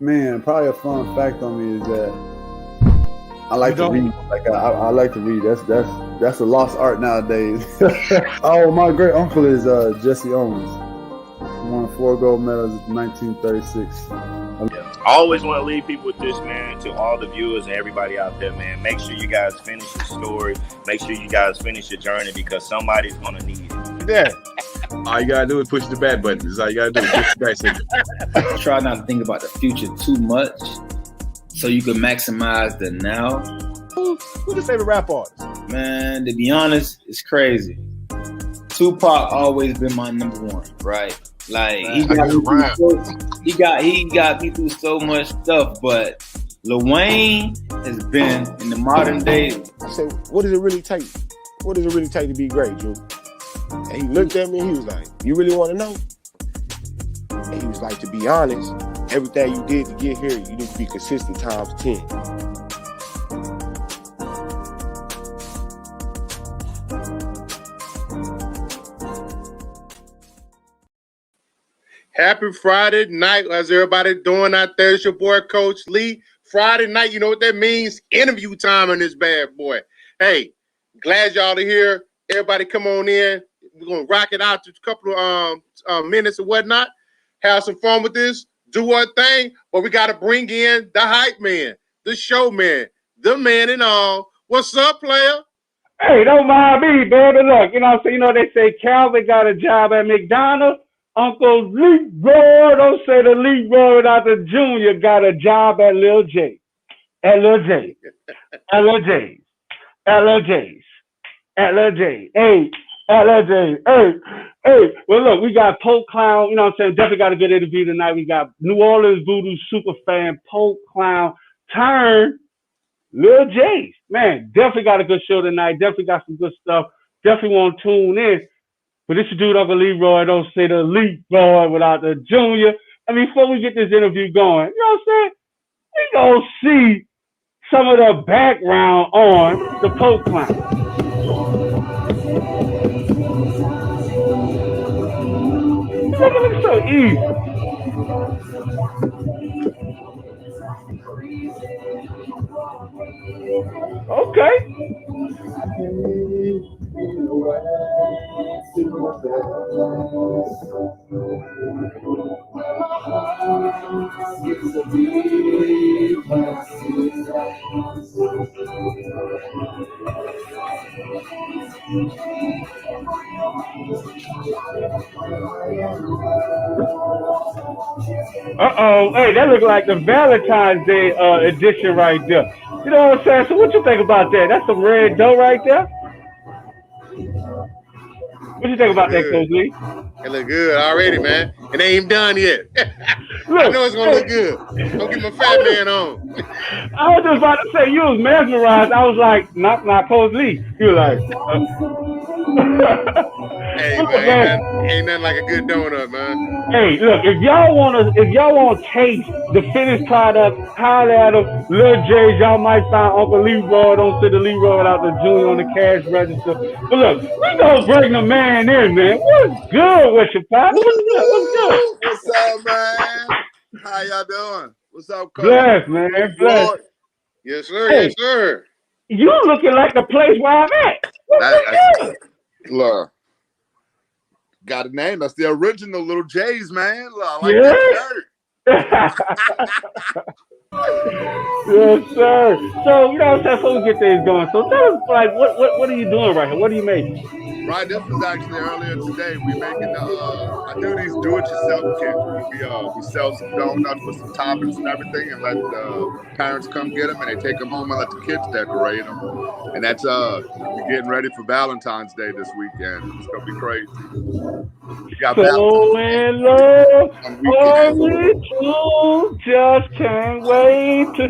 Man, probably a fun fact on me is that I like to read. I like to read. That's a lost art nowadays. Oh, my great uncle is Jesse Owens. He won 4 gold medals in 1936. I always want to leave people with this, man, to all the viewers and everybody out there, man. Make sure you guys finish your story. Make sure you guys finish your journey because somebody's going to need it. Yeah. All you got to do is push the back button. That's all you got to do. Push the back signal. Try not to think about the future too much so you can maximize the now. Who's your favorite rap artist? Man, to be honest, it's crazy. Tupac always been my number one, right? Like he got me through so much stuff, but Lil Wayne has been in the modern day. I said, what does it really take? What does it really take to be great, Drew? And he looked at me and he was like, you really want to know? And he was like, to be honest, everything you did to get here, you need to be consistent times 10. Happy Friday night. How's everybody doing out there? It's your boy, Coach Lee. Friday night, you know what that means? Interview time on this bad boy. Hey, glad y'all are here. Everybody come on in. We're going to rock it out to a couple of minutes or whatnot. Have some fun with this. Do our thing. But we got to bring in the hype man, the showman, the man and all. What's up, player? Hey, don't mind me, baby. Look, you know what I'm saying? You know, they say Calvin got a job at McDonald's. Uncle Leroy, don't say the Leroy without the Junior, got a job at Lil J. At Lil J. At Lil J's. At Lil J's. At Lil J. Hey, at Lil J. Hey. Well, look, we got Polk Clown. You know what I'm saying? Definitely got a good interview tonight. We got New Orleans Voodoo super fan, Polk Clown, turn Lil J's. Man, definitely got a good show tonight. Definitely got some good stuff. Definitely want to tune in. But this dude, Uncle Leroy, don't say the Leroy without the Junior. I mean, before we get this interview going, you know what I'm saying? We gonna see some of the background on the Polk Clown. It's so easy. Okay. Uh-oh. Hey, that look like the Valentine's Day edition right there. You know what I'm saying? So what you think about that? That's some red dough right there. What you think about that, Coach Lee? It look good already, man. It ain't even done yet. Look, I know it's going to look good. Don't get my fat man on. I was just about to say, you was mesmerized. I was like, not Coach Lee. You were like, Hey, man, ain't nothing like a good donut, man. Hey, look, if y'all want to taste the finished product, holler at them, Lil J's, y'all might find Uncle Leroy. Don't say the Leroy without the Junior on the cash register. But look, we gonna bring the man in, man. What's good with you, Pop? What's good? What's up, man? How y'all doing? What's up, Coach? Bless, man. Bless. Yes, sir. Hey, yes, sir. You looking like the place where I'm at. Look, got a name. That's the original Little J's, man. Look, I like Yeah. that shirt. Yes, sir. So, you know what I'm saying, before we get things going, so tell us, like, what are you doing right here? What are you making? Right, this was actually earlier today. We making I do these do-it-yourself kits. We sell some donuts with some toppings and everything, and let the parents come get them, and they take them home and let the kids decorate them. And that's we're getting ready for Valentine's Day this weekend. It's gonna be crazy. We got So in love, only two, just can't wait to.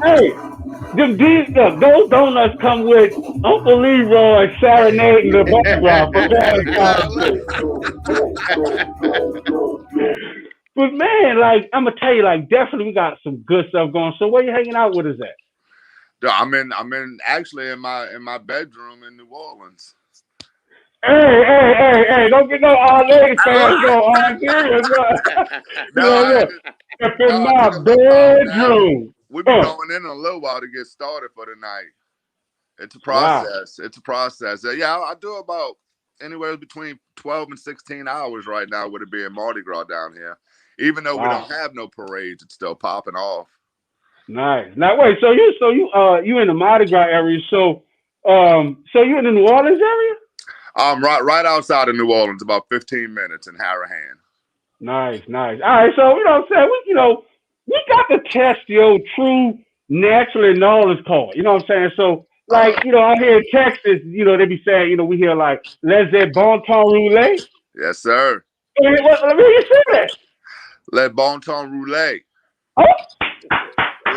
Hey, those donuts come with Uncle Leroy serenading the background for Valentine's. But man, like I'm gonna tell you, like definitely we got some good stuff going. So where you hanging out with us at? I'm actually in my bedroom in New Orleans. Hey, don't get no all lady fans going on here. Step in I my took a little pause now. bedroom. We'll be going in a little while to get started for the night. It's a process. Wow. It's a process. Yeah, I do about anywhere between 12 and 16 hours right now with it being Mardi Gras down here. Even though we don't have no parades, it's still popping off. Nice. Now wait, so you in the Mardi Gras area, so you in the New Orleans area? I'm right outside of New Orleans, about 15 minutes in Harahan. Nice. All right, so you know what I'm saying? We got to test your true naturally knowledge card. You know what I'm saying? So like, out here in Texas, they be saying, we hear like, let's say bon ton roulette. Yes, sir. Let me hear you say that. Le bon ton roulette. Oh. All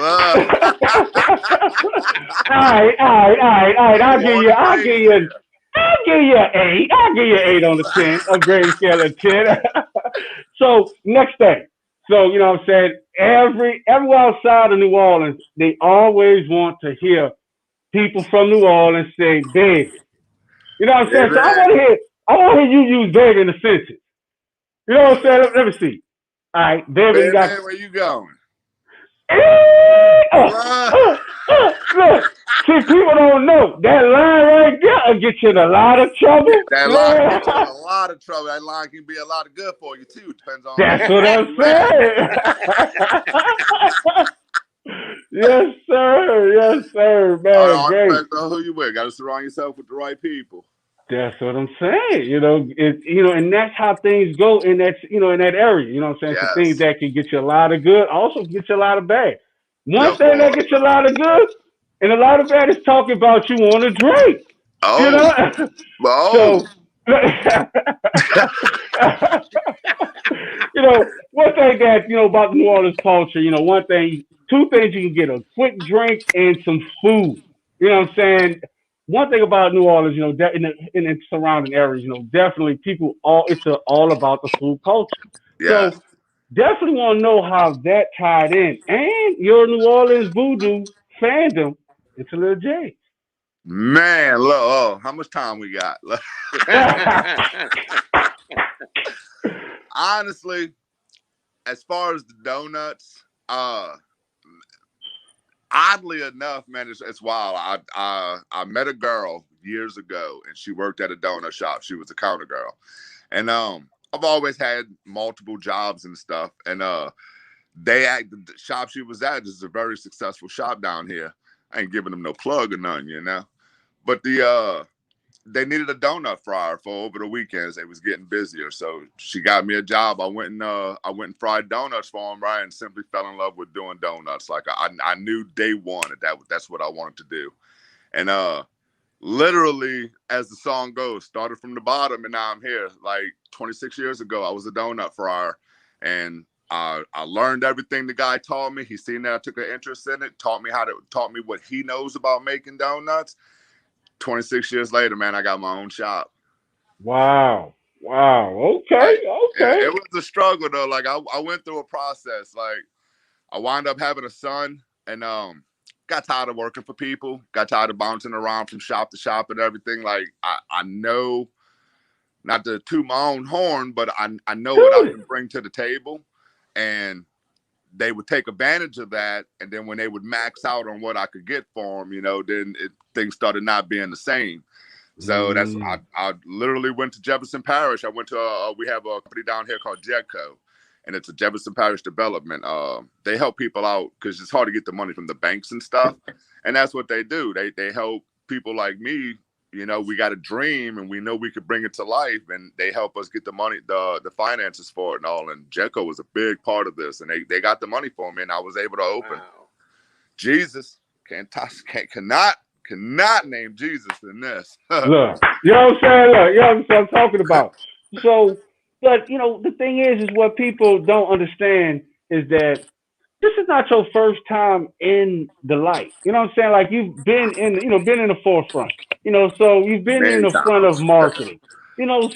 right. I'll give you an 8. I'll give you an 8 on the 10, a grading scale of 10. So next thing. So, you know what I'm saying? Everywhere outside of New Orleans, they always want to hear people from New Orleans say baby. You know what I'm saying? So I want to hear you use baby in the sentence. You know what I'm saying? Let me see. All right, baby, you got. Where you going? Look, see, people don't know that line right there will get you in a lot of trouble. That line gets you in a lot of trouble. That line can be a lot of good for you too. Depends on. That's what I'm saying. Yes, sir, man. All great. Depends on who you with. Got to surround yourself with the right people. That's what I'm saying. And that's how things go in that, in that area. You know what I'm saying? Yes. So things that can get you a lot of good, also get you a lot of bad. One thing that gets you a lot of good and a lot of bad is talking about you on a drink. Oh. So, one thing that, about New Orleans culture, two things you can get: a quick drink and some food. You know what I'm saying? One thing about New Orleans, in the surrounding areas, definitely people it's all about the food culture. Yes. So definitely want to know how that tied in, and your New Orleans Voodoo fandom into Lil J. Man, look, how much time we got? Honestly, as far as the donuts, oddly enough, man, it's wild. I met a girl years ago, and she worked at a donut shop. She was a counter girl, and I've always had multiple jobs and stuff. And the shop she was at is a very successful shop down here. I ain't giving them no plug or none, But they needed a donut fryer for over the weekends. They was getting busier, so she got me a job. I went and fried donuts for them, right, and simply fell in love with doing donuts. Like I knew day one that's what I wanted to do, and literally, as the song goes, started from the bottom, and now I'm here. Like 26 years ago, I was a donut fryer, and I learned everything the guy taught me. He seen that I took an interest in it, taught me what he knows about making donuts. 26 years later, man, I got my own shop. Wow. Okay. It was a struggle though. Like I went through a process. Like I wound up having a son, and got tired of working for people. Got tired of bouncing around from shop to shop and everything. Like I know, not to toot my own horn, but I know what I can bring to the table, and they would take advantage of that. And then when they would max out on what I could get for them, then things started not being the same. So that's I literally went to Jefferson Parish. I went to we have a company down here called GETCO, and it's a Jefferson Parish development. They help people out because it's hard to get the money from the banks and stuff, and that's what they do. They help people like me. We got a dream, and we know we could bring it to life, and they help us get the money, the finances for it and all. And GETCO was a big part of this, and they got the money for me, and I was able to open. Wow. Jesus cannot name Jesus in this. Look, you know what I'm saying? Look, you know what I'm talking about. So, but the thing is what people don't understand is that this is not your first time in the light. You know what I'm saying? Like you've been in the forefront. So you've been in the front of marketing.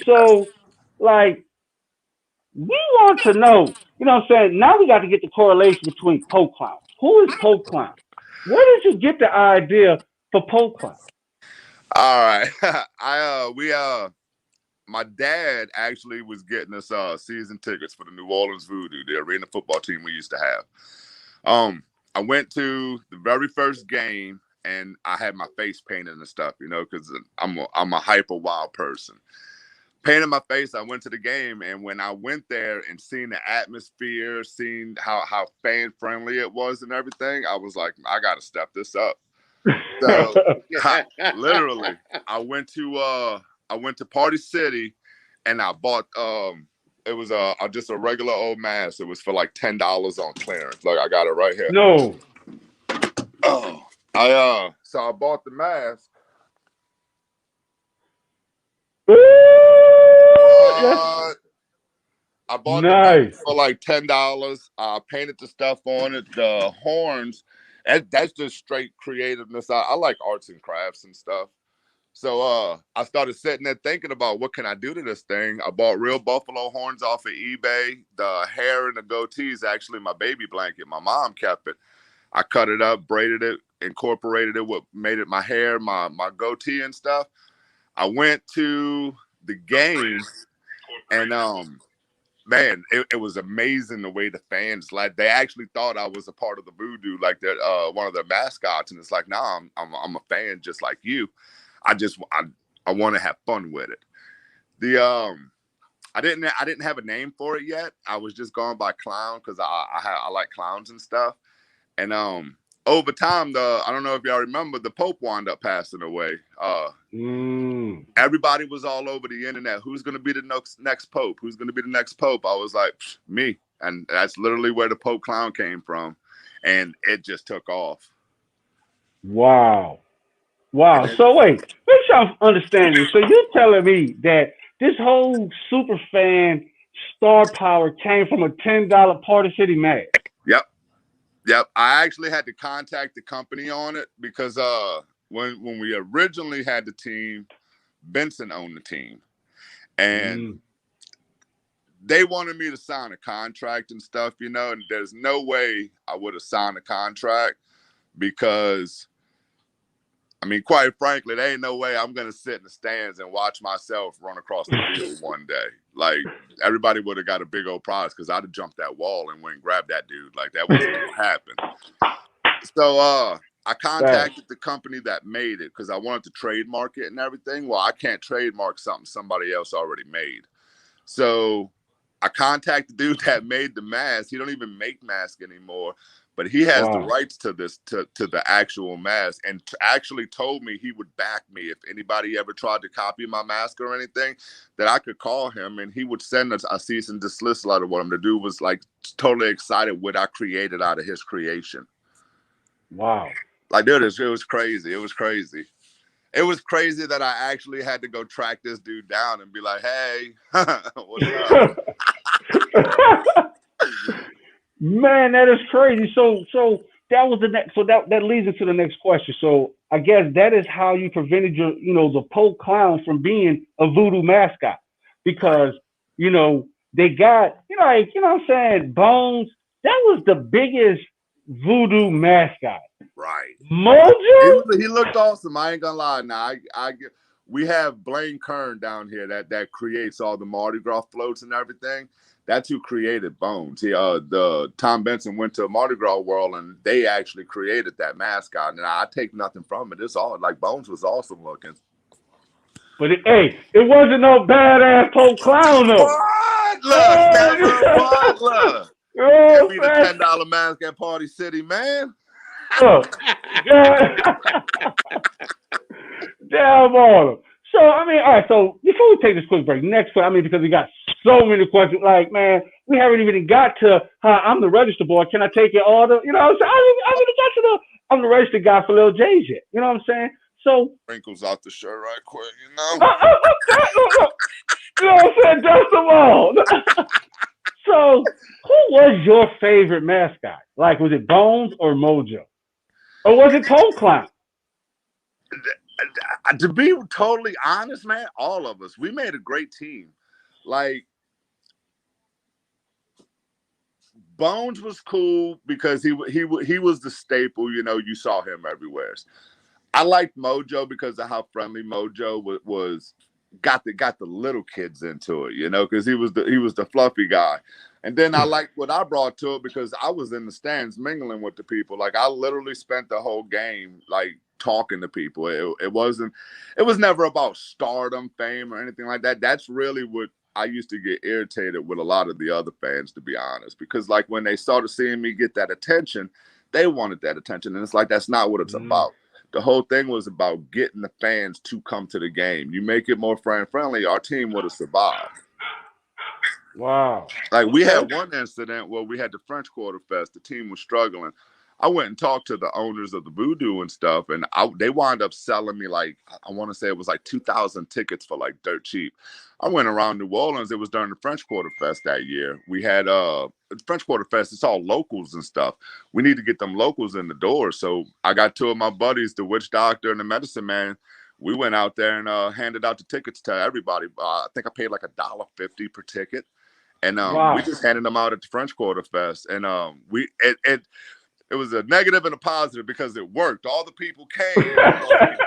So like we want to know. You know what I'm saying? Now we got to get the correlation between Poke Clown. Who is Poke Clown? Where did you get the idea for Poke Clown? All right, my dad actually was getting us season tickets for the New Orleans Voodoo, the arena football team we used to have. I went to the very first game and I had my face painted and stuff, you know, because I'm a hyper wild person. Painted my face, I went to the game, and when I went there and seen the atmosphere, seen how fan friendly it was and everything, I was like, I gotta step this up. So literally, I went to Party City, and I bought it was just a regular old mask. It was for like $10 on clearance. Like I got it right here. No. Oh, so I bought the mask. I bought the mask for like $10. I painted the stuff on it, the horns. That's just straight creativeness. I like arts and crafts and stuff. So I started sitting there thinking about what can I do to this thing. I bought real buffalo horns off of eBay. The hair and the goatee is actually my baby blanket. My mom kept it. I cut it up, braided it, incorporated it, made it my hair, my goatee and stuff. I went to the game, and man, it was amazing the way the fans, like, they actually thought I was a part of the Voodoo, like that one of their mascots, and it's like, nah, I'm a fan just like you. I want to have fun with it. I didn't have a name for it yet. I was just going by clown because I like clowns and stuff. And over time, I don't know if y'all remember, the Pope wound up passing away. Everybody was all over the internet. Who's going to be the next Pope? Who's going to be the next Pope? I was like, me. And that's literally where the Pope clown came from. And it just took off. Wow. So wait, make sure I'm understanding. So you're telling me that this whole super fan star power came from a $10 Party City mask? Yep. I actually had to contact the company on it because when we originally had the team, Benson owned the team. And they wanted me to sign a contract and stuff, you know, and there's no way I would have signed a contract because, I mean, quite frankly, there ain't no way I'm going to sit in the stands and watch myself run across the field one day. Like, everybody would have got a big old prize because I'd have jumped that wall and went and grabbed that dude. Like, that wasn't going to happen. So I contacted the company that made it because I wanted to trademark it and everything. Well, I can't trademark something somebody else already made. So I contacted the dude that made the mask. He don't even make masks anymore. But he has the rights to this, to the actual mask, and actually told me he would back me if anybody ever tried to copy my mask or anything, that I could call him and he would send us a cease and desist letter. What I'm to do was like totally excited what I created out of his creation. Wow. Like, dude, it was crazy. It was crazy. It was crazy that I actually had to go track this dude down and be like, hey, what's up? Man, that is crazy. So that was the next. So that leads into the next question. So I guess that is how you prevented the Pope clown from being a Voodoo mascot, because they got what I'm saying, Bones. That was the biggest Voodoo mascot. Right. Mojo. He looked awesome. I ain't gonna lie. Now we have Blaine Kern down here that creates all the Mardi Gras floats and everything. That's who created Bones. The Tom Benson went to Mardi Gras World and they actually created that mascot. And I take nothing from it. It's all like Bones was awesome looking. But it wasn't no badass Pope clown though. What? Look, never what? Look. Give me the $10 mask at Party City, man. Damn on him. So I mean, all right. So before we take this quick break, next question. I mean, because we got so many questions. Like, man, we haven't even got to I'm the register boy. Can I take your order? You know what I'm saying? I haven't got to I'm the register guy for Lil J's yet. You know what I'm saying? So wrinkles out the shirt right quick, you know. You know what I'm saying? Dust them all. So, who was your favorite mascot? Like, was it Bones or Mojo? Or was it Pope Clown? To be totally honest, man, all of us, we made a great team. Like, Bones was cool because he was the staple. You saw him everywhere. I liked Mojo because of how friendly Mojo was got the little kids into it, you know, because he was the fluffy guy. And then I liked what I brought to it because I was in the stands mingling with the people. Like I literally spent the whole game like talking to people. It was never about stardom, fame, or anything like that. That's really what I used to get irritated with a lot of the other fans, to be honest, because like when they started seeing me get that attention, they wanted that attention. And it's like, that's not what it's about. The whole thing was about getting the fans to come to the game. You make it more friendly, our team would have survived. Wow. Like we had one incident where we had the French Quarter Fest. The team was struggling. I went and talked to the owners of the Voodoo and stuff, and they wound up selling me like, I want to say it was like 2,000 tickets for like dirt cheap. I went around New Orleans. It was during the French Quarter Fest that year. We had French Quarter Fest. It's all locals and stuff. We need to get them locals in the door. So I got two of my buddies, the witch doctor and the medicine man. We went out there and handed out the tickets to everybody. I think I paid like $1.50 per ticket. And we just handed them out at the French Quarter Fest. And it was a negative and a positive because it worked. All the people came.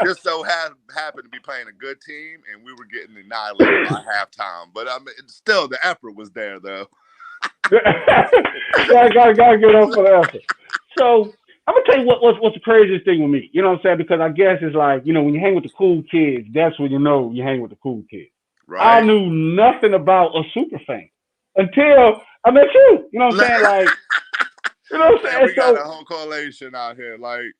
Just so happened to be playing a good team, and we were getting annihilated by halftime. But I mean, still, the effort was there, though. I gotta get up for the effort. So I'm gonna tell you what's the craziest thing with me. You know what I'm saying? Because I guess it's like, you know, when you hang with the cool kids, that's when you know you hang with the cool kids. Right. I knew nothing about a super fan until I met you. You know what I'm saying? Like, you know what I'm saying? We got a whole coalition out here. Like,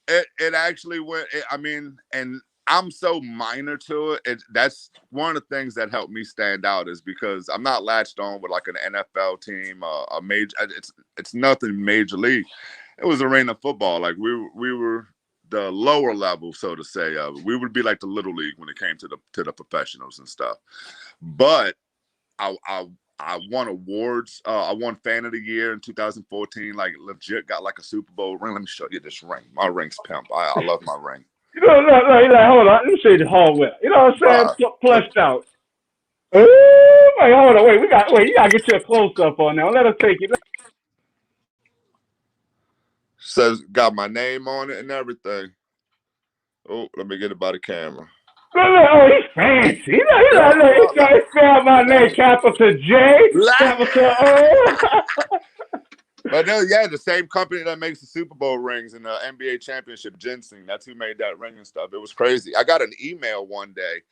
it actually went. I mean, and I'm so minor to it. That's one of the things that helped me stand out is because I'm not latched on with like an NFL team, a major. It's nothing major league. It was arena football. Like we were the lower level, so to say. We would be like the little league when it came to the professionals and stuff. But I won awards. I won Fan of the Year in 2014. Like legit got like a Super Bowl ring. Let me show you this ring. My ring's pimp. I love my ring. You know, like, hold on. Let me show you the hardware. You know what I'm saying? Plushed out. Wait, hold on. Wait, you gotta get you a close up on now. Let us take it. Says got my name on it and everything. Oh, let me get it by the camera. Oh, he's fancy. He spelled my name capital J, capital O. But no, yeah, the same company that makes the Super Bowl rings and the NBA championship ginseng. That's who made that ring and stuff. It was crazy. I got an email one day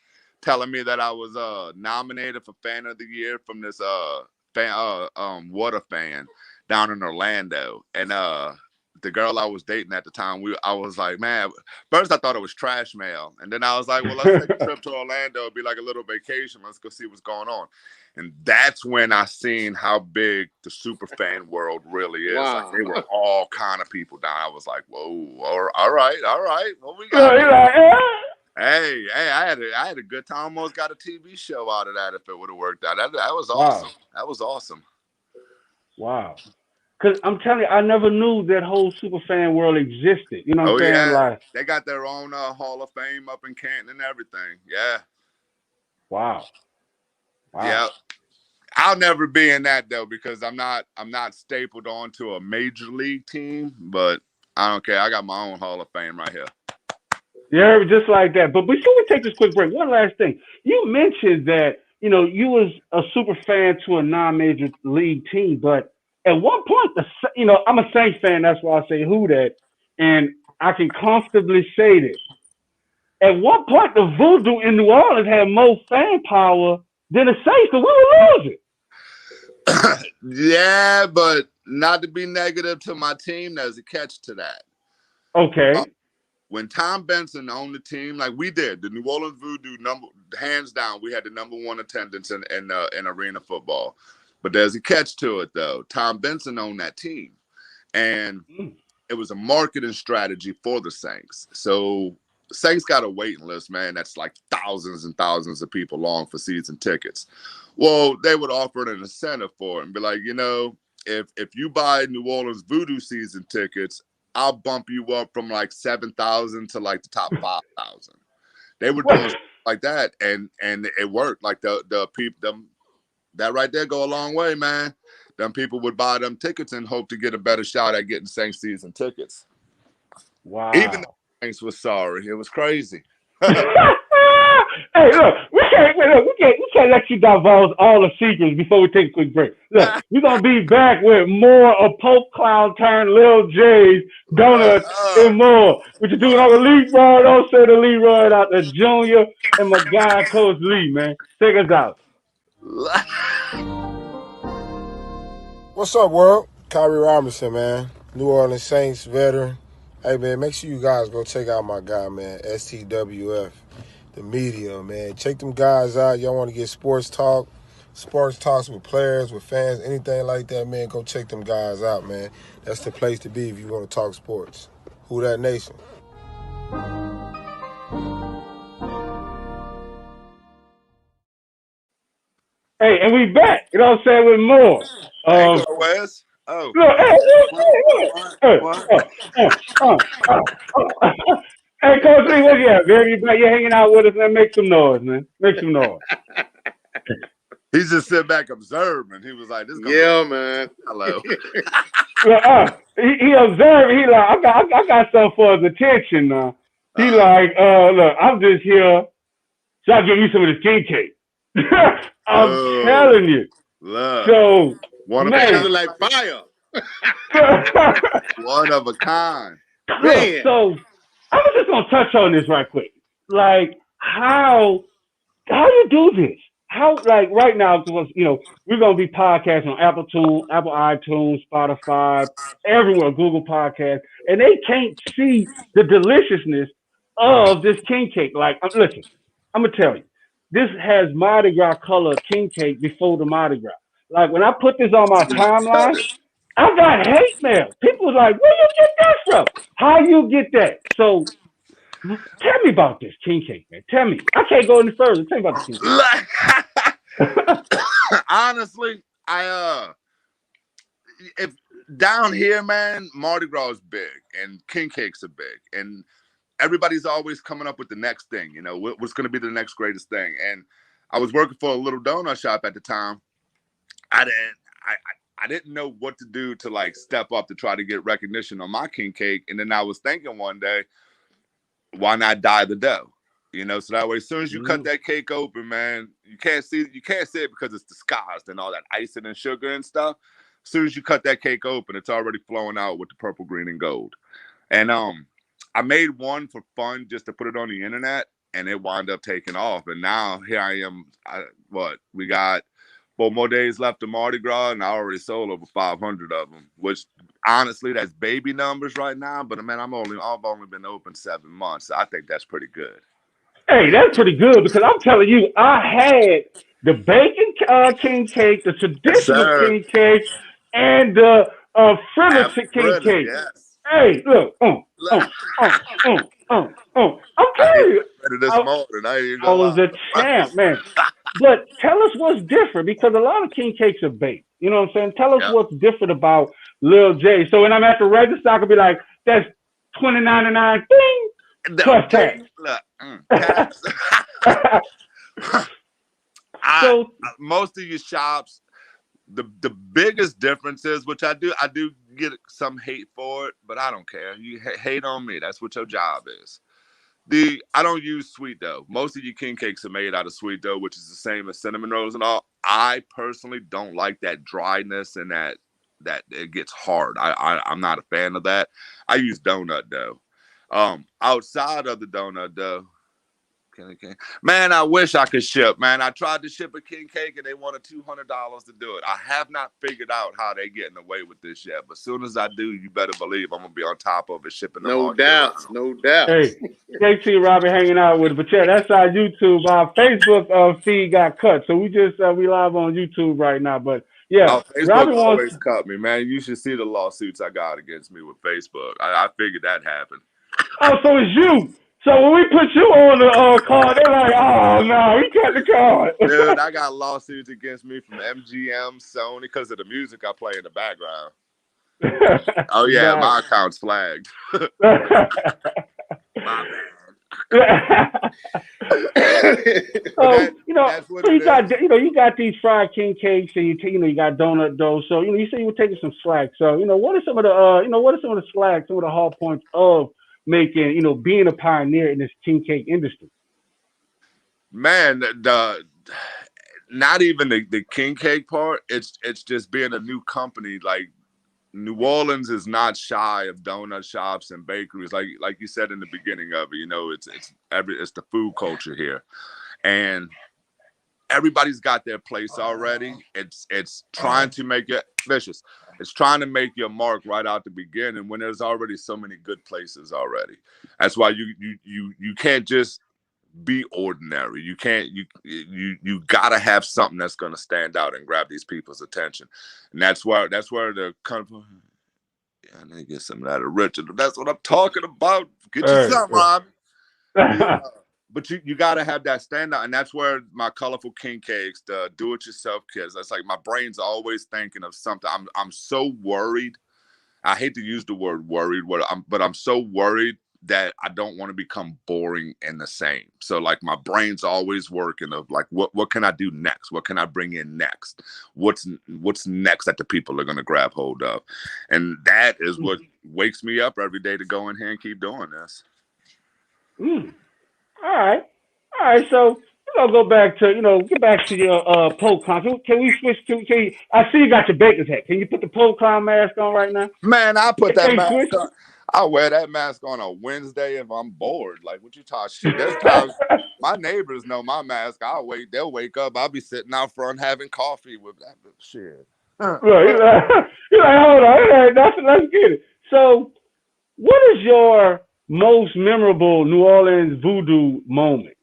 telling me that I was nominated for Fan of the Year from this water fan down in Orlando. And the girl I was dating at the time, I was like, man, first I thought it was trash mail. And then I was like, well, let's take a trip to Orlando. It'd be like a little vacation. Let's go see what's going on. And that's when I seen how big the super fan world really is. Wow. Like they were all kind of people down. I was like, whoa, all right. What we got? Hey, I had a good time. Almost got a TV show out of that if it would have worked out. That was awesome. Wow. That was awesome. Wow. Because I'm telling you, I never knew that whole super fan world existed. You know what I'm saying? Yeah. Like, they got their own Hall of Fame up in Canton and everything. Yeah. Wow. Yeah. I'll never be in that though because I'm not stapled onto a major league team, but I don't care. I got my own Hall of Fame right here. Yeah, just like that. But before we take this quick break, one last thing. You mentioned that, you know, you was a super fan to a non-major league team, but at one point, I'm a Saints fan. That's why I say who that, and I can comfortably say this. At one point, the Voodoo in New Orleans had more fan power than the Saints, so we were losing. Yeah, but not to be negative to my team, there's a catch to that. Okay. When Tom Benson owned the team, like we did, the New Orleans Voodoo, hands down, we had the #1 attendance in arena football. But there's a catch to it, though. Tom Benson owned that team, and it was a marketing strategy for the Saints. So Saints got a waiting list, man, that's like thousands and thousands of people long for season tickets. Well, they would offer an incentive for it and be like, you know, if you buy New Orleans Voodoo season tickets, I'll bump you up from like 7,000 to like the top 5,000. They were doing stuff like that, and it worked. Like the people, that right there go a long way, man. Them people would buy them tickets and hope to get a better shot at getting Saints season tickets. Wow. Even the Saints was sorry. It was crazy. Hey, look, we can't let you divulge all the secrets before we take a quick break. Look, we're gonna be back with more of Pope Clown turn Lil J's donuts and more. What you doing on the Leroy? Don't say the Leroy out the Junior and my guy Coach Lee, man. Take us out. What's up, world? Kyrie Robinson, man. New Orleans Saints veteran. Hey, man, make sure you guys go check out my guy, man, STWF, the media, man. Check them guys out. Y'all want to get sports talks with players, with fans, anything like that, man, go check them guys out, man. That's the place to be if you want to talk sports. Who that nation? Hey, and we back. You know what I'm saying? With more. Hey, Wes. Oh. Look, hey, Coach Lee, what you at, man? You're hanging out with us, man. Make some noise, man. Make some noise. He's just sitting back observing. He was like, "This." Man. Hello. He observed. He like, I got something for his attention now. He like, look, I'm just here. So I'll give you some of this king cake. I'm telling you. Look. So, one of Man, like fire. One of a kind. Man. So I was just gonna touch on this right quick. Like how you do this? How, like, right now, because we're gonna be podcasting on Apple iTunes, Spotify, everywhere, Google Podcasts, and they can't see the deliciousness of this king cake. Like, listen, I'm gonna tell you, this has Mardi Gras color king cake before the Mardi Gras. Like, when I put this on my timeline, I got hate mail. People was like, "Where you get that from? How you get that?" So tell me about this king cake, man. Tell me. I can't go any further. Tell me about the king cake. Honestly, if down here, man, Mardi Gras is big and king cakes are big, and everybody's always coming up with the next thing. You know, what's going to be the next greatest thing. And I was working for a little donut shop at the time. I didn't know what to do to like step up to try to get recognition on my king cake, and then I was thinking one day, why not dye the dough? You know, so that way, as soon as you cut that cake open, man, you can't see it because it's disguised and all that icing and sugar and stuff. As soon as you cut that cake open, it's already flowing out with the purple, green, and gold. And I made one for fun just to put it on the internet, and it wound up taking off. And now here I am. We got 4 more days left of Mardi Gras, and I already sold over 500 of them, which honestly, that's baby numbers right now. But man, I've only been open 7 months. So I think that's pretty good. Hey, that's pretty good because I'm telling you, I had the bacon king cake, the traditional king cake, and the fritter king cake. Yes. Hey, look, I'm telling you, I was a champ, man. But tell us what's different, because a lot of king cakes are baked. You know what I'm saying? Tell us what's different about Lil J. So when I'm at the register, I could be like, that's $20.99 thing plus tax. So most of your shops, the biggest difference is, which I do get some hate for it, but I don't care. You hate on me. That's what your job is. I don't use sweet dough. Most of your king cakes are made out of sweet dough, which is the same as cinnamon rolls and all. I personally don't like that dryness and that it gets hard. I'm not a fan of that. I use donut dough. Outside of the donut dough, man, I wish I could ship. Man, I tried to ship a king cake and they wanted $200 to do it. I have not figured out how they're getting away with this yet. But as soon as I do, you better believe I'm gonna be on top of it, shipping them. No doubt. Hey, KT Robbie hanging out with it. But yeah, that's our YouTube. Our Facebook feed got cut, so we live on YouTube right now. But yeah, Facebook Robbie always cut me, man. You should see the lawsuits I got against me with Facebook. I figured that happened. Oh, so it's you. So when we put you on the card, they're like, "Oh no, he cut the card." Dude, I got lawsuits against me from MGM, Sony, because of the music I play in the background. Oh yeah, nice. My account's flagged. My bad. So you got these fried king cakes, and you got donut dough. So you say you were taking some slack. So what are some of the slacks, some of the hard points of making, being a pioneer in this king cake industry? Man, not even the king cake part. It's just being a new company. Like New Orleans is not shy of donut shops and bakeries. Like you said in the beginning of it, you know, it's the food culture here, and everybody's got their place already. It's trying to make it vicious. It's trying to make your mark right out the beginning when there's already so many good places already. That's why you can't just be ordinary. You can't you gotta have something that's gonna stand out and grab these people's attention. And that's where the I need to get some of that original. That's what I'm talking about. Get you some, Rob. But you got to have that standout, and that's where my colorful king cakes, the do-it-yourself kits. That's like my brain's always thinking of something. I'm so worried. I hate to use the word worried, but I'm so worried that I don't want to become boring and the same. So like my brain's always working of like what can I do next? What can I bring in next? What's next that the people are going to grab hold of? And that is what wakes me up every day to go in here and keep doing this. All right. So we're gonna go back to get back to your pole clown. Can we switch to? I see you got your baker's hat. Can you put the pole clown mask on right now? Man, I put that mask on. I wear that mask on a Wednesday if I'm bored. Like, what you talking shit? There's times my neighbors know my mask. They'll wake up. I'll be sitting out front having coffee with that shit. Right. You're like, hold on. Let's get it. So, what is your most memorable New Orleans Voodoo moment?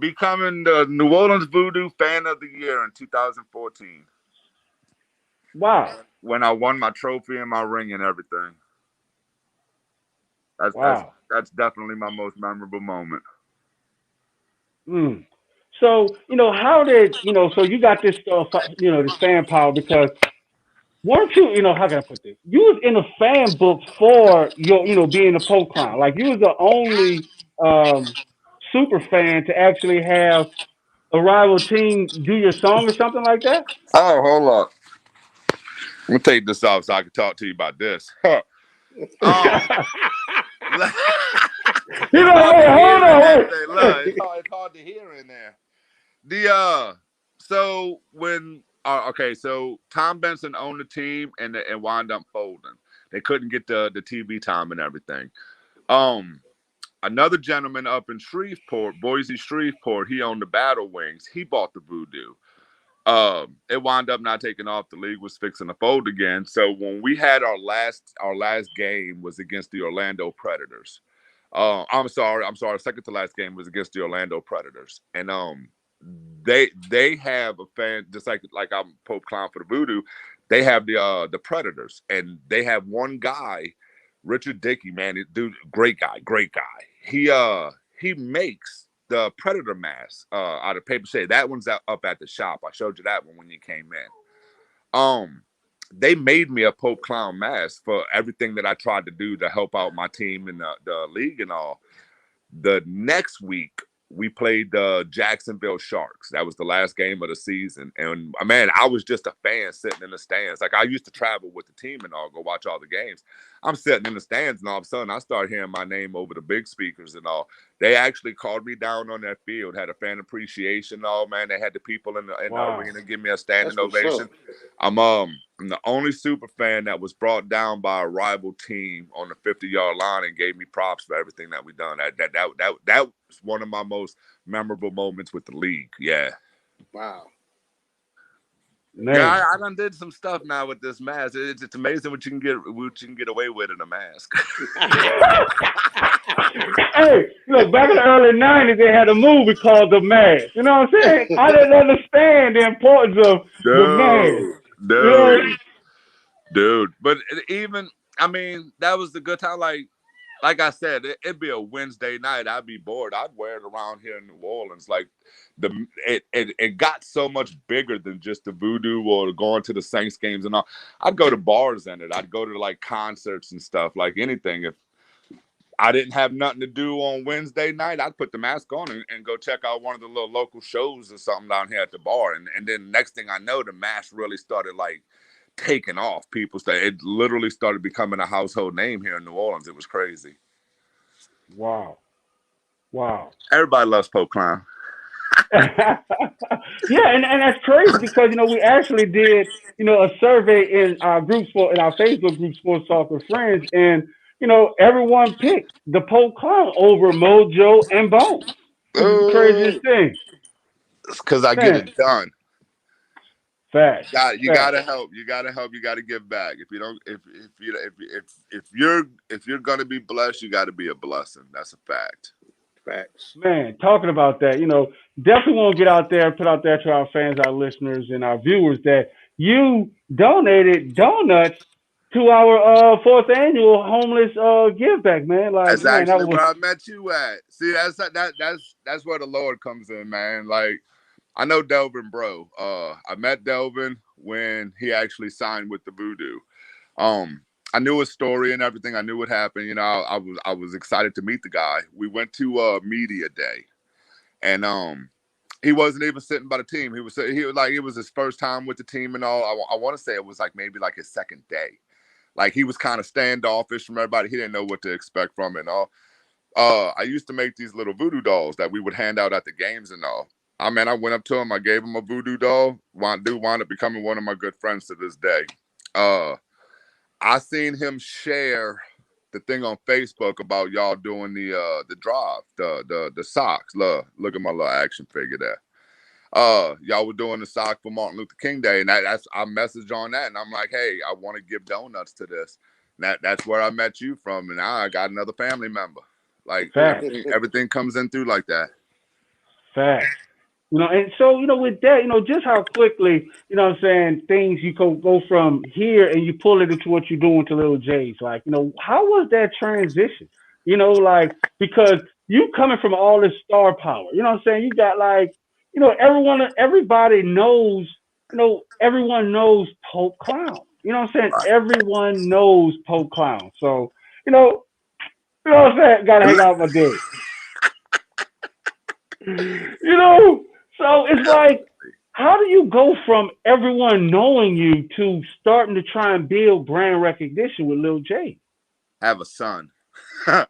Becoming the New Orleans Voodoo Fan of the Year in 2014. Wow. When I won my trophy and my ring and everything. That's definitely my most memorable moment. So, how did, so you got this stuff, this fan power because weren't you, how can I put this? You was in a fan book for your, being a pole clown. Like you was the only super fan to actually have a rival team do your song or something like that? Oh, hold up. I'm going to take this off so I can talk to you about this. Hey, hold on. It's hard to hear in there. So Tom Benson owned the team and wound up folding. They couldn't get the TV time and everything. Another gentleman up in Boise Shreveport, he owned the Battle Wings. He bought the Voodoo. It wound up not taking off. The league was fixing to fold again. So when we had our last game was against the Orlando Predators. I'm sorry. Second to last game was against the Orlando Predators, and they have a fan just like I'm Pope Clown for the Voodoo. They have the Predators, and they have one guy, Richard Dickey, man, dude, great guy. He makes the Predator mask out of paper mache. That one's up at the shop. I showed you that one when you came in. They made me a Pope Clown mask for everything that I tried to do to help out my team in the league and all. The next week, we played the Jacksonville Sharks. That was the last game of the season. And, man, I was just a fan sitting in the stands. Like, I used to travel with the team and all, go watch all the games. I'm sitting in the stands, and all of a sudden, I start hearing my name over the big speakers and all. They actually called me down on that field, had a fan appreciation and all, man. They had the people in the arena give me a standing ovation. I'm the only super fan that was brought down by a rival team on the 50-yard line and gave me props for everything that we done. That was one of my most memorable moments with the league. Yeah. Wow. Man. Yeah, I done did some stuff now with this mask. It's amazing what you can get away with in a mask. Hey, look, back in the early 90s, they had a movie called The Mask. You know what I'm saying? I didn't understand the importance of the mask. Dude. But even, I mean, that was the good time. Like I said, it'd be a Wednesday night. I'd be bored. I'd wear it around here in New Orleans. Like it got so much bigger than just the Voodoo or going to the Saints games and all. I'd go to bars in it. I'd go to like concerts and stuff, like anything. If I didn't have nothing to do on Wednesday night, I'd put the mask on and go check out one of the little local shows or something down here at the bar. And then next thing I know, the mask really started like taking off. It literally started becoming a household name here in New Orleans. It was crazy. Wow. Everybody loves Pope Clown. Yeah, and that's crazy because we actually did a survey in our Facebook group Sports Talk with Friends, and everyone picked the Pope Clown over Mojo and Bones, which is the craziest thing. It's because I get Man, it done. fast. You gotta help. You gotta help. You gotta give back. If you don't, if you're gonna be blessed, you gotta be a blessing. That's a fact. Facts. Man, talking about that, definitely want to get out there, put out there to our fans, our listeners, and our viewers that you donated donuts to our fourth annual homeless give back, man. Like, That's man, that actually was where I met you at. See, that's where the Lord comes in, man. Like, I know Delvin, bro. I met Delvin when he actually signed with the Voodoo. I knew his story and everything. I knew what happened. I was excited to meet the guy. We went to media day, and he wasn't even sitting by the team. He was like, it was his first time with the team and all. I want to say it was like maybe like his second day. Like, he was kind of standoffish from everybody. He didn't know what to expect from it and all. I used to make these little voodoo dolls that we would hand out at the games and all. I went up to him. I gave him a voodoo doll. Wound up becoming one of my good friends to this day. I seen him share the thing on Facebook about y'all doing the drive, the socks. Look at my little action figure there. Y'all were doing the sock for Martin Luther King Day, and I messaged on that, and I'm like, hey, I want to give donuts to this. And that's where I met you from, and now I got another family member. Like, everything comes in through like that. fact. And so, with that, just how quickly, what I'm saying, things you go from here and you pull it into what you're doing to Little J's. Like, how was that transition? Like, because you coming from all this star power, what I'm saying? You got like, everybody knows, everyone knows Pope Clown. You know what I'm saying? Everyone knows Pope Clown. So, what I'm saying? Gotta hang out with my day. So it's like, how do you go from everyone knowing you to starting to try and build brand recognition with Lil J? Have a son. And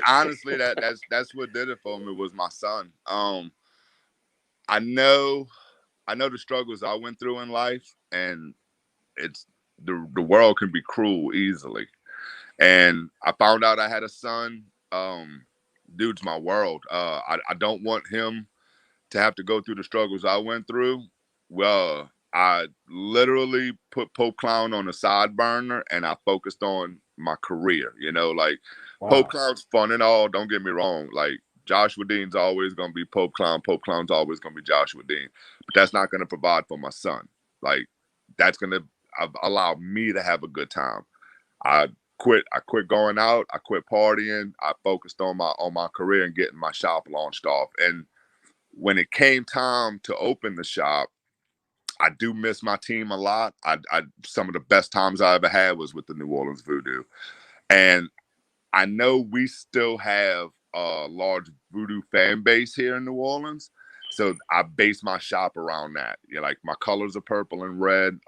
honestly, that's what did it for me, was my son. I know the struggles I went through in life, and it's the world can be cruel easily. And I found out I had a son. Dude's my world. I don't want him to have to go through the struggles I went through. Well, I literally put Pope Clown on the side burner, and I focused on my career. Like, wow. Pope Clown's fun and all, don't get me wrong. Like, Joshua Dean's always going to be Pope Clown. Pope Clown's always going to be Joshua Dean. But that's not going to provide for my son. Like, that's going to allow me to have a good time. I quit going out. I quit partying. I focused on my career and getting my shop launched off. And when it came time to open the shop, I do miss my team a lot. Some of the best times I ever had was with the New Orleans Voodoo. And I know we still have a large Voodoo fan base here in New Orleans. So I base my shop around that. Like, my colors are purple and red.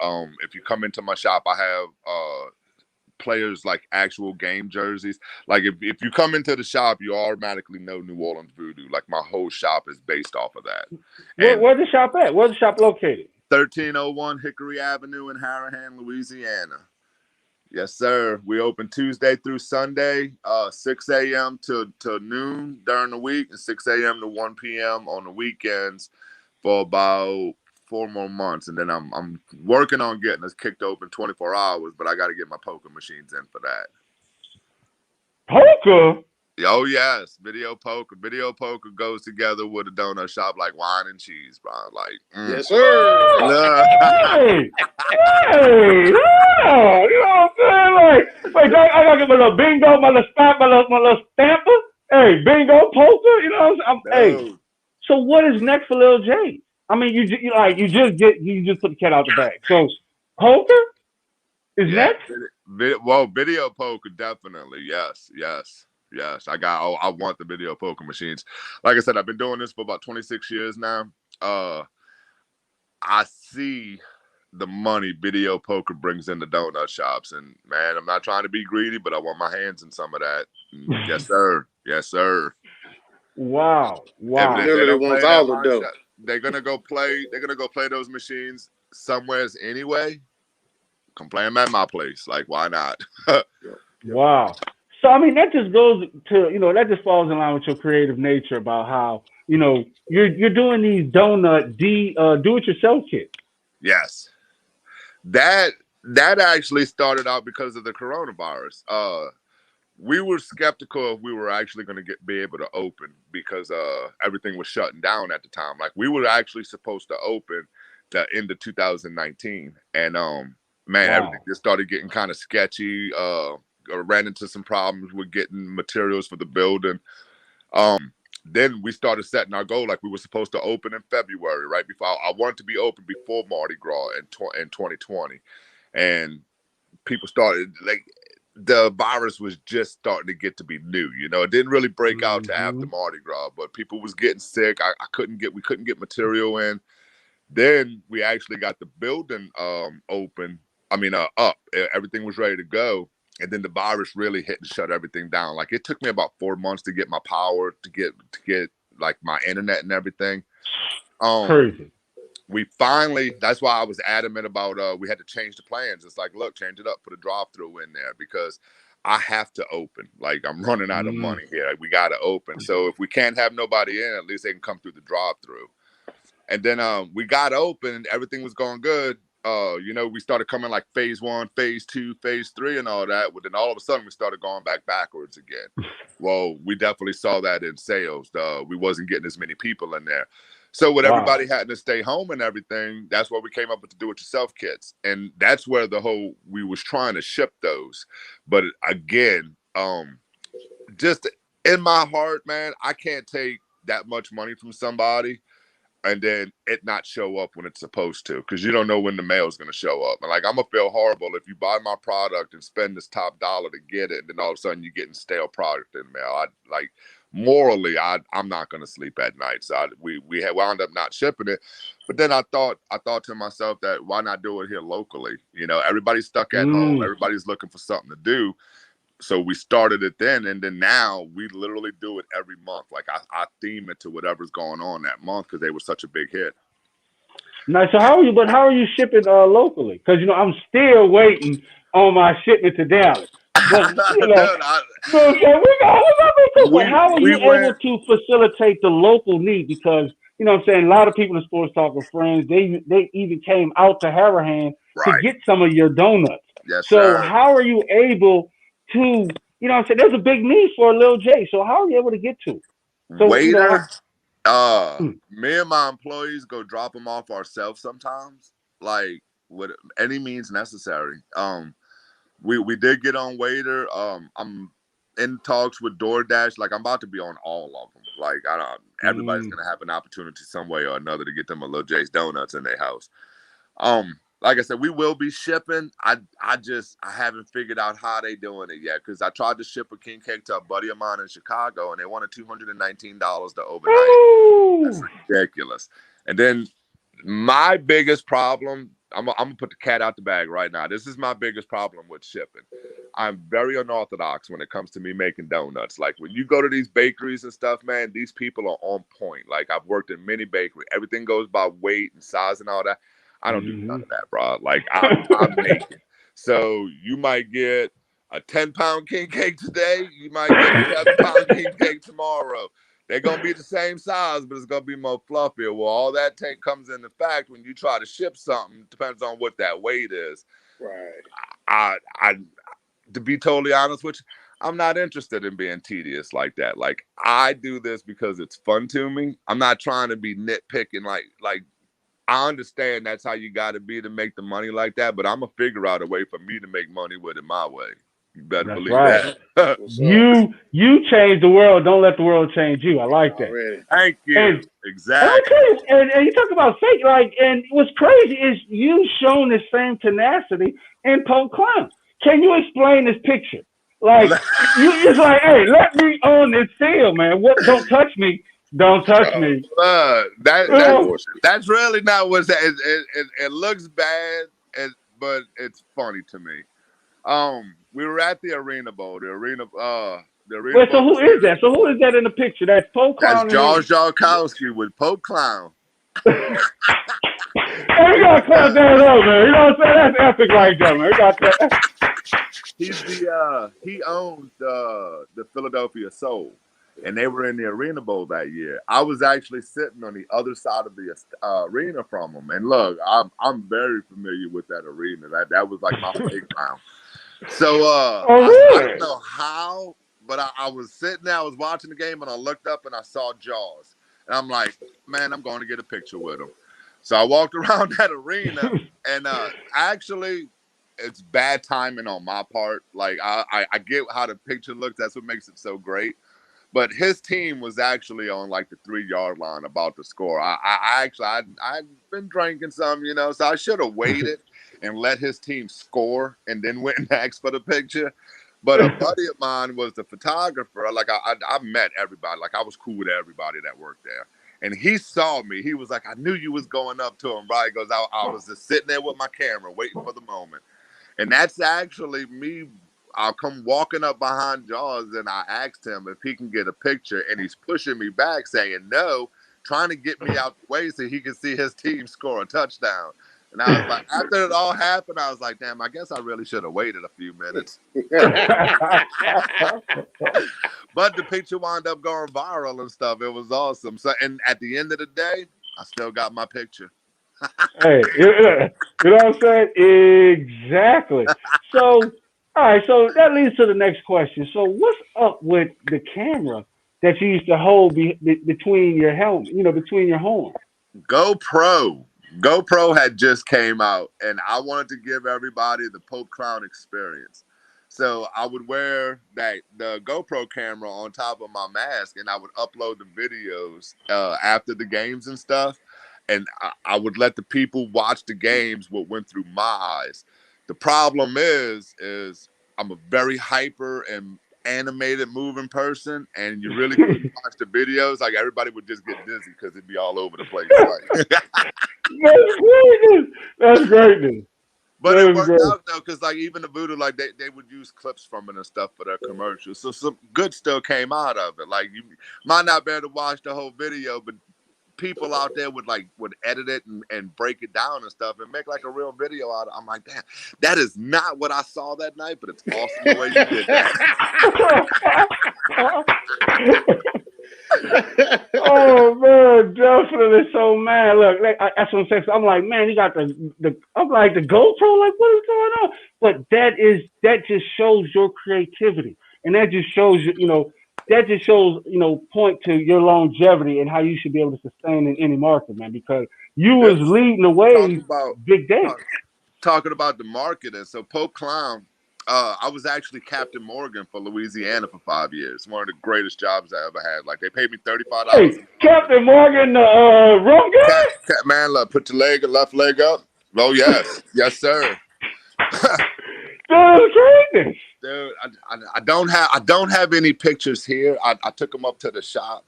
If you come into my shop, I have players like actual game jerseys. Like, if you come into the shop, you automatically know New Orleans Voodoo. Like, my whole shop is based off of that. Where's the shop at? Where's the shop located? 1301 Hickory Avenue in Harahan, Louisiana. Yes, sir. We open Tuesday through Sunday, 6 a.m. to noon during the week, and 6 a.m. to 1 p.m. on the weekends for about 4 more months. And then I'm working on getting us kicked open 24 hours, but I got to get my poker machines in for that. Poker? Oh, yes. Video poker. Video poker goes together with a donut shop like wine and cheese, bro. Like, Yes, sir. Hey, you know what I'm saying? Like, I gotta get my little bingo, my little stamp, my little stamper. Hey, bingo, poker. You know what I'm saying? Hey, so what is next for Lil J? I mean, you just put the cat out the bag. So poker is next. Video poker definitely. Yes. I want the video poker machines. Like I said, I've been doing this for about 26 years now. I see the money video poker brings in the donut shops, and man, I'm not trying to be greedy, but I want my hands in some of that. Yes, sir. Yes, sir. Wow. If Wow. they Literally don't wants play that all the much, dough. they're gonna go play. They're gonna go play those machines somewheres anyway. Come play them at my place. Like, why not? Wow. So I mean, that just goes to that just falls in line with your creative nature about how you're doing these donut do it yourself kits. Yes, that actually started out because of the coronavirus. We were skeptical if we were actually going to be able to open because everything was shutting down at the time. Like, we were actually supposed to open the end of 2019, and man, everything just started getting kind of sketchy. Ran into some problems with getting materials for the building. Then we started setting our goal. Like, we were supposed to open in February, right before I wanted to be open before Mardi Gras in 2020, and people started like. The virus was just starting to get to be new. It didn't really break out to after Mardi Gras, but people was getting sick. We couldn't get material in. Then we actually got the building open. I mean, up. Everything was ready to go. And then the virus really hit and shut everything down. Like, it took me about 4 months to get my power, to get like my internet and everything. Crazy. We finally, that's why I was adamant about we had to change the plans. It's like, look, change it up, put a drive-through in there because I have to open. Like, I'm running out of money here. Like, we got to open. So if we can't have nobody in, at least they can come through the drive-through. And then we got open, everything was going good. We started coming like phase 1, phase 2, phase 3 and all that. But then all of a sudden we started going backwards again. Well, we definitely saw that in sales. We wasn't getting as many people in there. So with everybody having to stay home and everything, that's where we came up with the do-it-yourself kits. And that's where we was trying to ship those. But again, just in my heart, man, I can't take that much money from somebody and then it not show up when it's supposed to, because you don't know when the mail is going to show up. And like, I'm going to feel horrible if you buy my product and spend this top dollar to get it, and then all of a sudden you're getting stale product in the mail. Morally, I'm not going to sleep at night. So we had wound up not shipping it. But then I thought to myself that why not do it here locally? Everybody's stuck at home. Everybody's looking for something to do. So we started it then, and then now we literally do it every month. Like, I theme it to whatever's going on that month because they were such a big hit. Now, so how are you shipping locally? Because I'm still waiting on my shipment to Dallas. But how are you able to facilitate the local need? Because I'm saying, a lot of people in Sports Talk are friends. They even came out to Harahan to get some of your donuts. Yes, so sir. How are you able to? I'm saying, there's a big need for a Lil J. So how are you able to get to? So Waiter, me and my employees go drop them off ourselves sometimes, like with any means necessary. We did get on Waiter. I'm in talks with DoorDash. Like, I'm about to be on all of them. Like, everybody's gonna have an opportunity some way or another to get them a Lil J's donuts in their house. Like I said, we will be shipping. I haven't figured out how they doing it yet, because I tried to ship a king cake to a buddy of mine in Chicago, and they wanted $219 to overnight. That's ridiculous. And then my biggest problem, I'm gonna put the cat out the bag right now. This is my biggest problem with shipping. I'm very unorthodox when it comes to me making donuts. Like, when you go to these bakeries and stuff, man, these people are on point. Like, I've worked in many bakeries. Everything goes by weight and size and all that. I don't do none of that, bro. Like, I'm making. So you might get a 10-pound king cake today. You might get a 7-pound king cake tomorrow. They're going to be the same size, but it's going to be more fluffier. Well, all that comes into fact when you try to ship something. Depends on what that weight is. Right. To be totally honest with you, I'm not interested in being tedious like that. Like, I do this because it's fun to me. I'm not trying to be nitpicking. Like I understand that's how you got to be to make the money like that, but I'm going to figure out a way for me to make money with it my way. You better believe that. You change the world. Don't let the world change you. I like that. Already. Thank you. And, exactly. And you talk about fake, and what's crazy is you shown the same tenacity in Poke Clown. Can you explain this picture? Like, it's like, hey, let me on this field, man. What? Don't touch me. Don't touch me. That's really not what's that. It looks bad, but it's funny to me. We were at the Arena Bowl. The Arena, The arena Wait, so bowl who is that? So who is that in the picture? That's Pope Clown. That's Josh Jarkowski with Pope Clown. Hey, we gotta clap that up, man. You know what I'm saying? That's epic right there, man. We got that. He owns the Philadelphia Soul, and they were in the Arena Bowl that year. I was actually sitting on the other side of the arena from him, and look, I'm very familiar with that arena. That was like my playground. So I don't know how, but I was sitting there, I was watching the game, and I looked up and I saw Jaws, and I'm like, man, I'm going to get a picture with him. So I walked around that arena, and actually, it's bad timing on my part. Like I get how the picture looks. That's what makes it so great. But his team was actually on like the 3-yard line about to score. I'd been drinking some, you know, so I should have waited and let his team score and then went and asked for the picture. But a buddy of mine was the photographer. Like I met everybody. Like I was cool with everybody that worked there. And he saw me. He was like, I knew you was going up to him, right? He goes, I was just sitting there with my camera waiting for the moment. And that's actually me. I'll come walking up behind Jaws and I asked him if he can get a picture. And he's pushing me back saying no, trying to get me out the way so he can see his team score a touchdown. And I was like, after it all happened, I was like, damn, I guess I really should have waited a few minutes. But the picture wound up going viral and stuff. It was awesome. So, and at the end of the day, I still got my picture. Hey, you know what I'm saying? Exactly. So, all right, so that leads to the next question. So what's up with the camera that you used to hold between your helmet, you know, between your horns? GoPro had just came out, and I wanted to give everybody the Pope Clown experience. So I would wear the GoPro camera on top of my mask, and I would upload the videos after the games and stuff. And I would let the people watch the games what went through my eyes. The problem is I'm a very hyper and animated moving person, and you really couldn't watch the videos. Like everybody would just get dizzy because it'd be all over the place. Like, That's greatness. But it worked out though, because like even the Voodoo, like they would use clips from it and stuff for their commercials. So some good still came out of it. Like you might not be able to watch the whole video, but people out there would edit it and break it down and stuff and make like a real video out of it. I'm like, damn, that is not what I saw that night, but it's awesome the way you did that. Oh man, definitely. So man, look, that's what I'm saying. So I'm like, man, you got I'm like the GoPro, like what is going on? But that just shows your creativity, and that just shows point to your longevity and how you should be able to sustain in any market, man, because you was leading the way big day. Talking about the market, and so Pope Clown, I was actually Captain Morgan for Louisiana for 5 years. One of the greatest jobs I ever had. Like they paid me $35. Hey, Captain Morgan, rum guy? Man, look, put your left leg up. Oh yes, yes sir. Goodness. Dude, I don't have any pictures here. I took them up to the shop,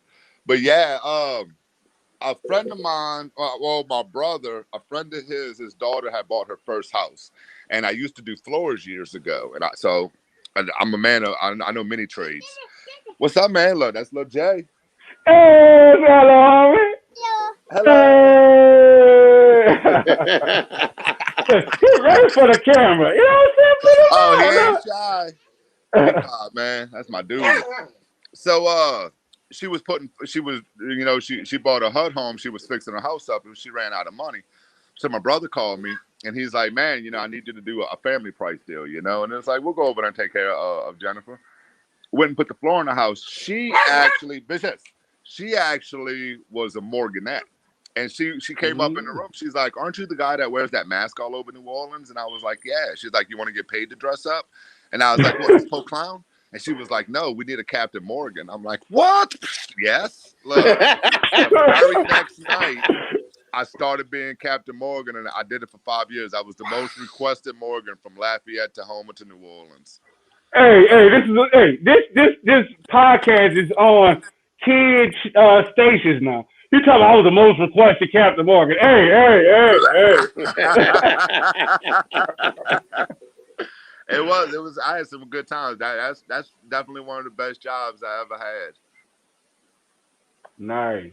but yeah, a friend of mine, my brother, a friend of his daughter had bought her first house, and I used to do floors years ago, and I'm a man of I know many trades. What's up, man? Look, that's Lil Jay. Hey, hello, homie. Hello. He's ready for the camera. You know what I'm saying? He ain't shy. Man, that's my dude. So she bought a HUD home. She was fixing her house up and she ran out of money. So my brother called me and he's like, man, I need you to do a family price deal, and it's like, we'll go over there and take care of Jennifer. Went and put the floor in the house. She actually was a Morganette. And she came up in the room. She's like, aren't you the guy that wears that mask all over New Orleans? And I was like, yeah. She's like, you want to get paid to dress up? And I was like, what, is Pope Clown? And she was like, no, we need a Captain Morgan. I'm like, what? Yes. Look, the very next night, I started being Captain Morgan, and I did it for 5 years. I was the most requested Morgan from Lafayette to Houma to New Orleans. Hey, this podcast is on kids stations now. You talking about I was the most requested Captain Morgan. Hey. It was. I had some good times. That's definitely one of the best jobs I ever had. Nice.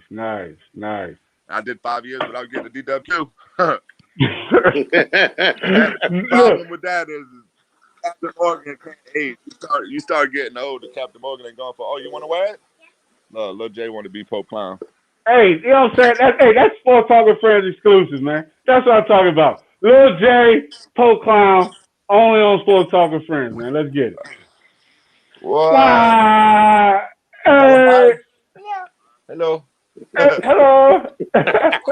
I did 5 years without getting a DW. The Look, problem with that is Captain Morgan can't age. You start getting older. Captain Morgan ain't going for. Oh, you want to wear it? No, Lil J want to be Pope Clown. hey, you know what I'm saying? That's Sports Talk with Friends exclusives, man. That's what I'm talking about. Lil J, Poke Clown, only on Sports Talk with Friends, man. Let's get it. What? Why? Hello, Hey, Mike. Hello. hello. That's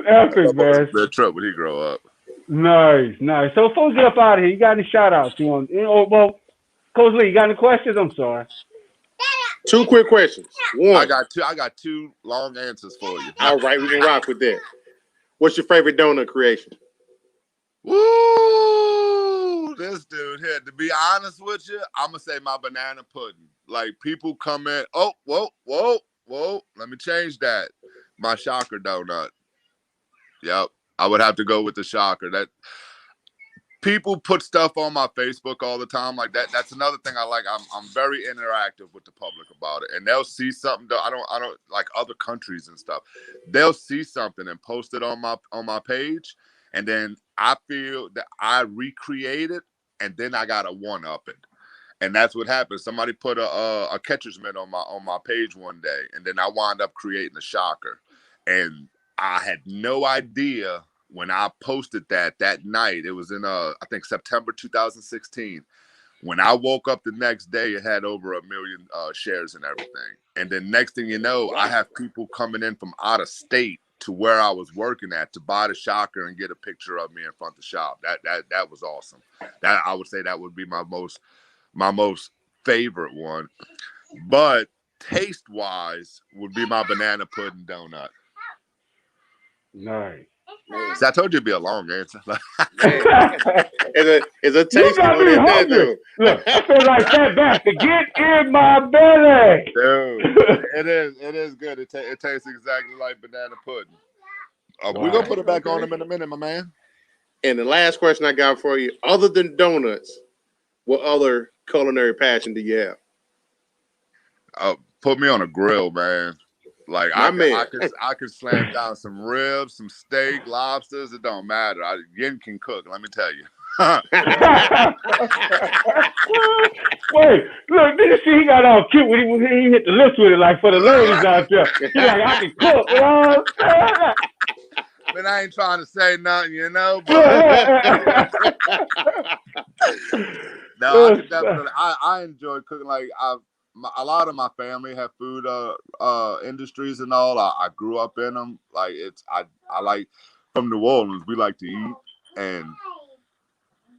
epic, man. The truck when he grow up. Nice. So before we get up out of here, you got any shout outs you want? Well, Coach Lee, you got any questions? I'm sorry. 2 quick questions. One. I got 2 long answers for you. All right, we can rock with that. What's your favorite donut creation? Woo! This dude here. To be honest with you, I'm gonna say my banana pudding. Like people come in. Oh, whoa! Let me change that. My shocker donut. Yep, I would have to go with the shocker. That people put stuff on my Facebook all the time like that. That's another thing I like. I'm very interactive with the public about it, and they'll see something. I don't like other countries and stuff. They'll see something and post it on my page, and then I feel that I recreate it, and then I gotta one up it. And that's what happened. Somebody put a catcher's mitt on my page one day, and then I wound up creating a shocker. And I had no idea when I posted that night. It was in I think September 2016. When I woke up the next day, it had over 1 million shares and everything. And then next thing you know, I have people coming in from out of state to where I was working at to buy the shocker and get a picture of me in front of the shop. That was awesome. That I would say that would be my most favorite one. But taste wise would be my banana pudding donut. Nice. See, I told you it'd be a long answer. It's a taste. You got me hungry. Look, I feel like that back to get in my belly. Dude, it is good. It tastes exactly like banana pudding. We're gonna put it back on him in a minute, my man. And the last question I got for you, other than donuts, what other culinary passion do you have? Put me on a grill, man. Like I could slam down some ribs, some steak, lobsters. It don't matter. Yin can cook. Let me tell you. Wait, look, did you see he got all cute when he hit the lips with it, like for the ladies out there. He's like, I can cook, you know what I'm saying? But I ain't trying to say nothing, you know. But no, I could definitely. I enjoy cooking. Like a lot of my family have food industries and all. I grew up in them. Like I like from New Orleans. We like to eat, and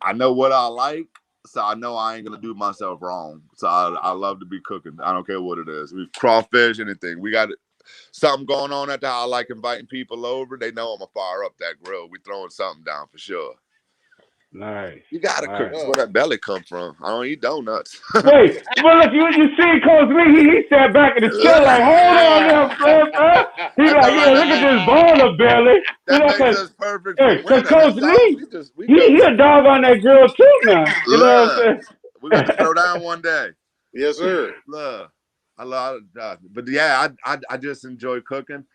I know what I like, so I know I ain't gonna do myself wrong. So I love to be cooking. I don't care what it is. We crawfish, anything. We got something going on at the house. I like inviting people over. They know I'm gonna fire up that grill. We throwing something down for sure. Nice. You gotta cook. That's where that belly come from. I don't eat donuts. Wait, but look, you see Coach Lee, he sat back in the chair like, hold on now, son. He's like, yeah, look at this baller belly. That makes us perfect. Hey, because Coach Lee, he a dog on that girl too now. You know what I'm saying? We got to throw down one day. Yes, sir. Love. I love it. But yeah, I just enjoy cooking.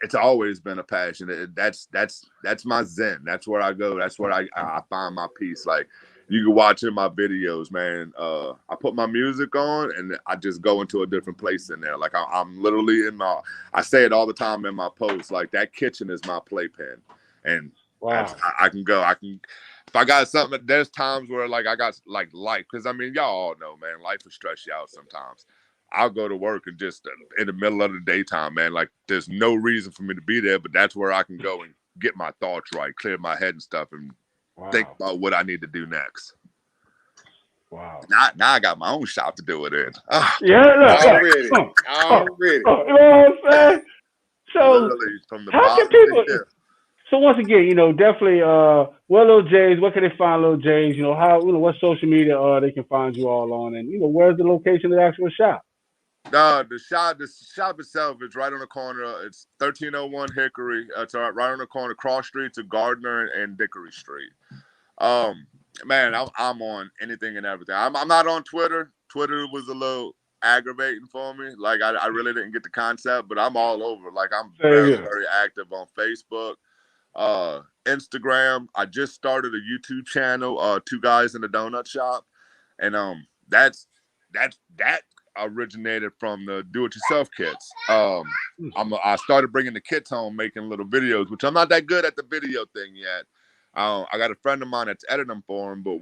It's always been a passion. That's my zen. That's where I go. That's where I find my peace. Like you can watch in my videos, man. I put my music on and I just go into a different place in there. Like I'm literally I say it all the time in my posts. Like that kitchen is my playpen, and wow. I can go. If I got something. There's times where like I got like life, because I mean y'all all know, man. Life will stress you out sometimes. I'll go to work and just in the middle of the daytime, man, like there's no reason for me to be there, but that's where I can go and get my thoughts right, clear my head and stuff, and think about what I need to do next. Wow. Now I got my own shop to do it in. Yeah, look. Already. You know what I'm saying? So how can people... So once again, definitely, where Lil J's, where can they find Lil J's? What social media they can find you all on, and where's the location of the actual shop? No, the shop itself is right on the corner. It's 1301 Hickory. It's right on the corner, cross street to Gardner and Dickory Street. Man, I'm on anything and everything. I'm not on Twitter. Twitter was a little aggravating for me. Like I really didn't get the concept, but I'm all over. Like I'm very active on Facebook, Instagram. I just started a YouTube channel, Two Guys in a Donut Shop, and that originated from the do-it-yourself kits. I started bringing the kits home, making little videos, which I'm not that good at the video thing yet. I got a friend of mine that's editing them for him, but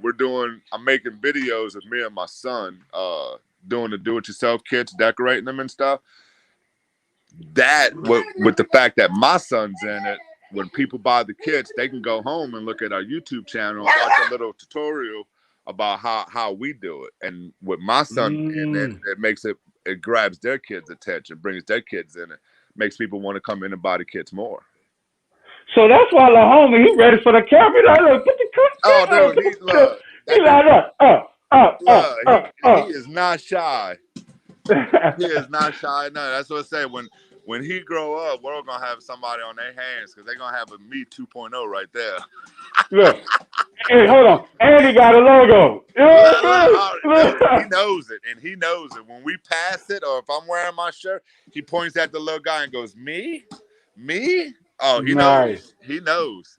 I'm making videos of me and my son doing the do-it-yourself kits, decorating them and stuff. That, with the fact that my son's in it, when people buy the kits, they can go home and look at our YouTube channel and watch a little tutorial about how we do it. And with my son in it, it grabs their kids' attention, brings their kids in it, makes people want to come in and buy the kits more. So that's why the homie, he ready for the camera. He like, look, put the camera. He is not shy. He is not shy. No, that's what I say. When he grow up, we're gonna have somebody on their hands because they're gonna have a me 2.0 right there. Look, hey, hold on. And he got a logo. He knows it, and he knows it. When we pass it, or if I'm wearing my shirt, he points at the little guy and goes, "Me? Oh, he knows. He knows."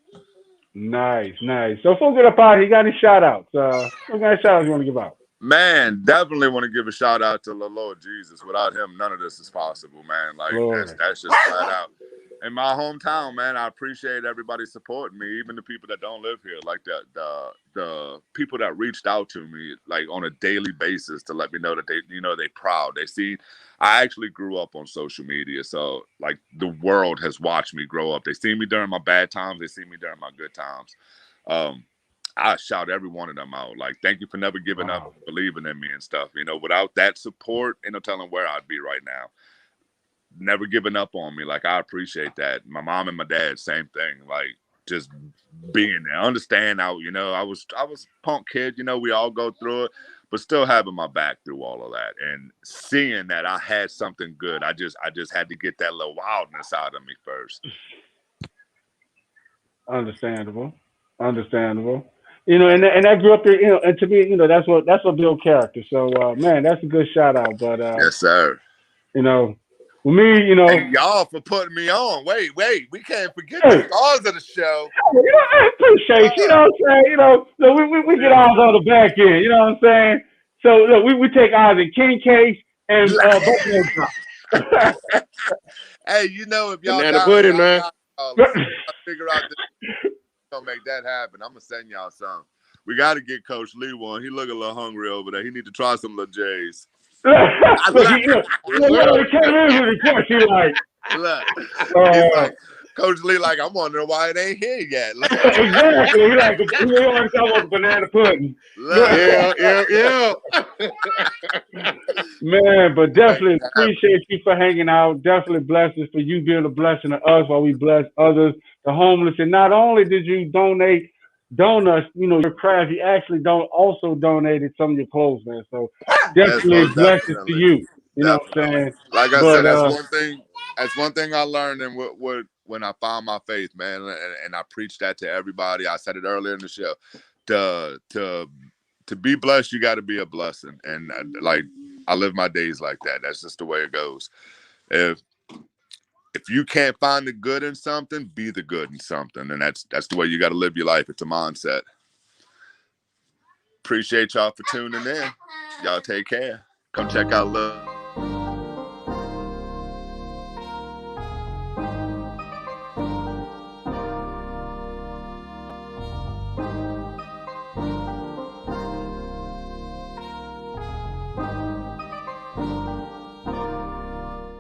Nice. So before we get up out here, you got any shout outs? What kind of shout outs you want to give out? Man, definitely want to give a shout out to the Lord Jesus. Without him, none of this is possible, man. Like that's just flat out. In my hometown, man, I appreciate everybody supporting me, even the people that don't live here. Like the people that reached out to me like on a daily basis to let me know that they proud. They see I actually grew up on social media, so like the world has watched me grow up. They see me during my bad times, they see me during my good times. I shout every one of them out. Like, thank you for never giving up, believing in me and stuff. Without that support, ain't no telling where I'd be right now. Never giving up on me. Like, I appreciate that. My mom and my dad, same thing. Like, just being there. Understand how, I was a punk kid, we all go through it, but still having my back through all of that. And seeing that I had something good. I just had to get that little wildness out of me first. Understandable. And I grew up there, and to me, that's what build character. So, man, that's a good shout out. But yes, sir. For me, hey, y'all for putting me on. Wait, we can't forget the stars of the show. I appreciate you. What I'm saying? So we get ours on the back end. You know what I'm saying? So look, we take ours in king case and hey, if y'all Banana pudding, man. Figure out this. Gonna make that happen. I'm gonna send y'all some. We got to get Coach Lee one. He look a little hungry over there. He need to try some little J's. Look, Coach Lee, like, I'm wondering why it ain't here yet. Exactly. He already talking about banana pudding. Yeah. Man, but definitely appreciate you for hanging out. Definitely blessings for you being a blessing to us while we bless others, the homeless. And not only did you donate donuts, your craft, you actually also donated some of your clothes, man. So definitely blessings to you. You know what I'm saying? Like I said, that's one thing I learned and when I found my faith, man, and I preached that to everybody. I said it earlier in the show. To be blessed, you got to be a blessing, and like I live my days like that. That's just the way it goes. If you can't find the good in something, be the good in something, and that's the way you got to live your life. It's a mindset. Appreciate y'all for tuning in. Y'all take care. Come check out Love.